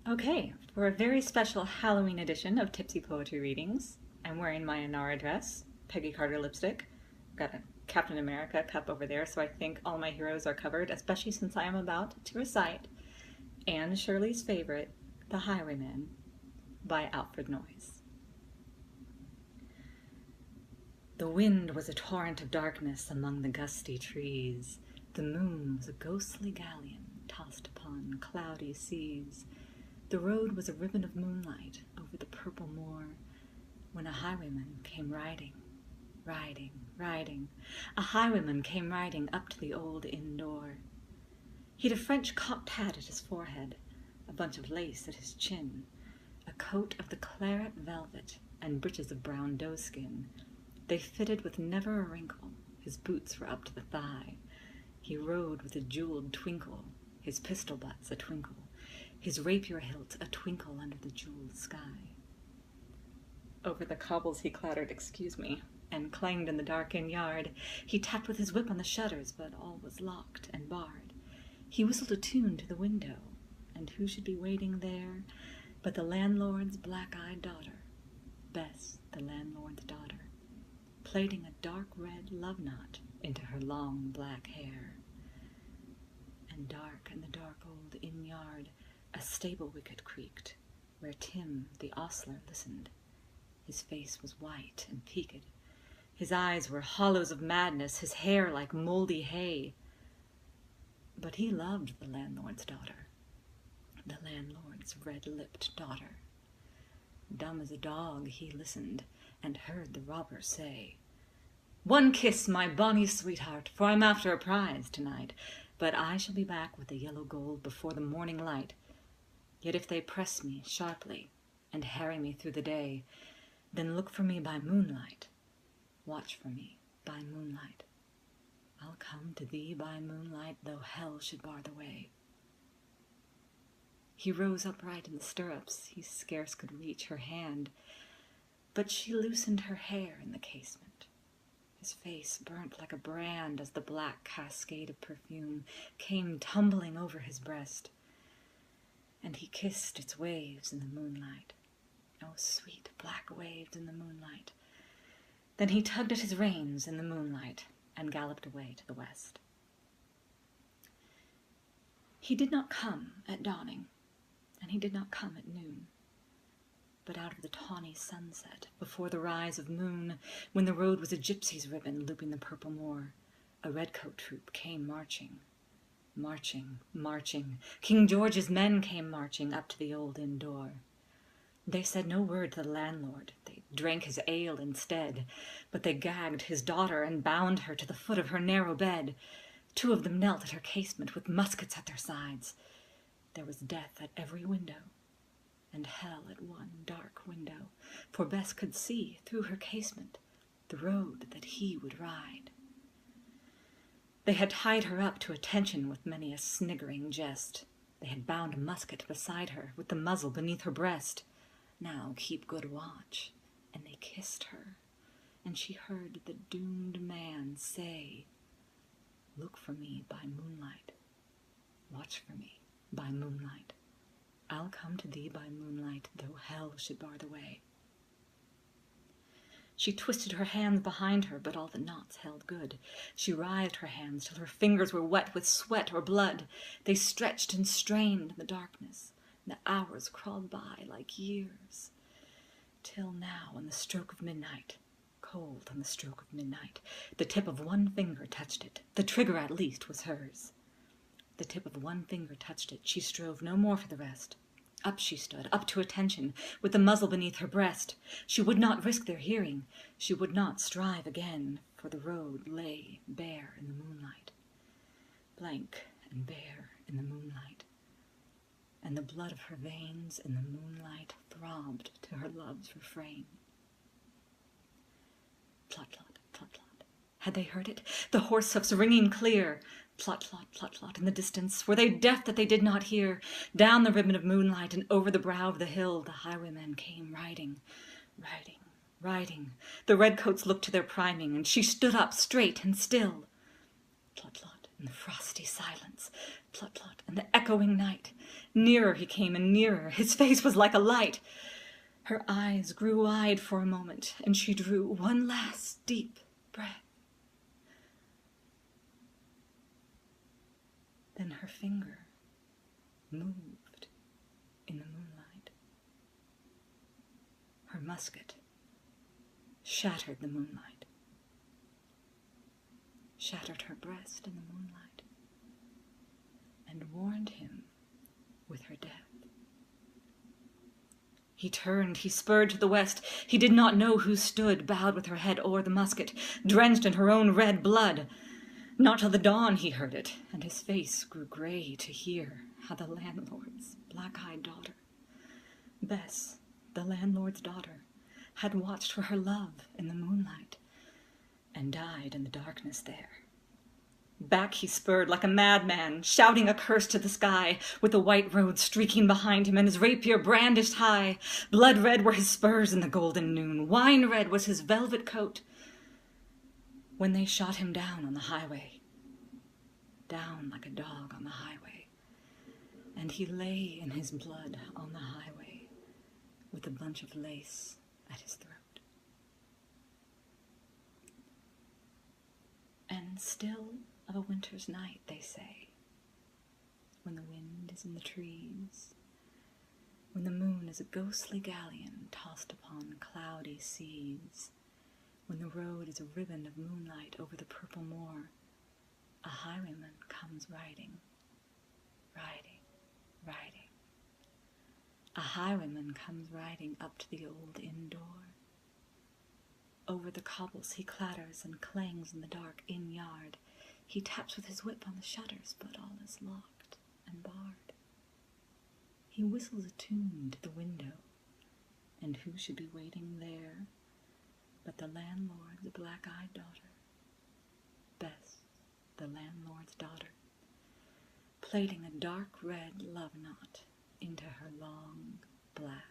Okay, for a very special Halloween edition of Tipsy Poetry Readings, I'm wearing my Inara dress, Peggy Carter lipstick, got a Captain America cup over there, so I think all my heroes are covered, especially since I am about to recite Anne Shirley's favorite, The Highwayman, by Alfred Noyes. The wind was a torrent of darkness among the gusty trees. The moon was a ghostly galleon tossed upon cloudy seas. The road was a ribbon of moonlight over the purple moor, when a highwayman came riding, riding. A highwayman came riding up to the old inn door. He'd a French cocked hat at his forehead, a bunch of lace at his chin, a coat of the claret velvet, and breeches of brown doeskin. They fitted with never a wrinkle. His boots were up to the thigh. He rode with a jeweled twinkle, his pistol butts a twinkle, his rapier hilt a twinkle under the jeweled sky. Over the cobbles he clattered, excuse me, and clanged in the dark inn yard. He tapped with his whip on the shutters, but all was locked and barred. He whistled a tune to the window, and who should be waiting there but the landlord's black-eyed daughter, Bess, the landlord's daughter, plaiting a dark red love knot into her long black hair. And dark in the dark old inn yard, a stable wicket creaked, where Tim the ostler listened. His face was white and peaked. His eyes were hollows of madness, his hair like moldy hay. But he loved the landlord's daughter, the landlord's red-lipped daughter. Dumb as a dog he listened, and heard the robber say, "One kiss, my bonny sweetheart, for I'm after a prize tonight, but I shall be back with the yellow gold before the morning light. Yet if they press me sharply and harry me through the day, then look for me by moonlight, watch for me by moonlight. I'll come to thee by moonlight, though hell should bar the way." He rose upright in the stirrups. He scarce could reach her hand, but she loosened her hair in the casement. His face burnt like a brand as the black cascade of perfume came tumbling over his breast, and he kissed its waves in the moonlight. Oh, sweet black waves in the moonlight. Then he tugged at his reins in the moonlight and galloped away to the west. He did not come at dawning, and he did not come at noon, but out of the tawny sunset, before the rise of moon, when the road was a gypsy's ribbon looping the purple moor, a redcoat troop came marching. King George's men came marching up to the old inn door. They said no word to the landlord. They drank his ale instead, but they gagged his daughter and bound her to the foot of her narrow bed. Two of them knelt at her casement with muskets at their sides. There was death at every window, and hell at one dark window, for Bess could see through her casement the road that he would ride. They had tied her up to attention with many a sniggering jest. They had bound a musket beside her with the muzzle beneath her breast. Now keep good watch. And they kissed her, and she heard the doomed man say, "Look for me by moonlight, watch for me by moonlight. I'll come to thee by moonlight, though hell should bar the way." She twisted her hands behind her, but all the knots held good. She writhed her hands till her fingers were wet with sweat or blood. They stretched and strained in the darkness, and the hours crawled by like years, till now, on the stroke of midnight, cold on the stroke of midnight, the tip of one finger touched it. The trigger, at least, was hers. The tip of one finger touched it. She strove no more for the rest. Up she stood, up to attention, with the muzzle beneath her breast. She would not risk their hearing. She would not strive again, for the road lay bare in the moonlight, blank and bare in the moonlight, and the blood of her veins in the moonlight throbbed to her love's refrain. Plot, plot, had they heard it? The horse hoofs ringing clear. Plot, plot, in the distance. Were they deaf that they did not hear? Down the ribbon of moonlight and over the brow of the hill, the highwaymen came riding. The redcoats looked to their priming, and she stood up straight and still. Plot, in the frosty silence. Plot, in the echoing night. Nearer he came and nearer. His face was like a light. Her eyes grew wide for a moment, and she drew one last deep breath. Then her finger moved in the moonlight. Her musket shattered the moonlight, shattered her breast in the moonlight, and warned him with her death. He turned, he spurred to the west. He did not know who stood, bowed with her head o'er the musket, drenched in her own red blood. Not till the dawn he heard it, and his face grew gray to hear how the landlord's black-eyed daughter, Bess, the landlord's daughter, had watched for her love in the moonlight and died in the darkness there. Back he spurred like a madman, shouting a curse to the sky, with the white road streaking behind him and his rapier brandished high. Blood-red were his spurs in the golden noon, wine-red was his velvet coat. When they shot him down on the highway, down like a dog on the highway, and he lay in his blood on the highway with a bunch of lace at his throat. And still of a winter's night, they say, when the wind is in the trees, when the moon is a ghostly galleon tossed upon cloudy seas, when the road is a ribbon of moonlight over the purple moor, a highwayman comes riding, riding, riding. A highwayman comes riding up to the old inn door. Over the cobbles he clatters and clangs in the dark inn yard. He taps with his whip on the shutters, but all is locked and barred. He whistles a tune to the window, and who should be waiting there but the landlord's black-eyed daughter, Bess, the landlord's daughter, plaiting a dark red love knot into her long black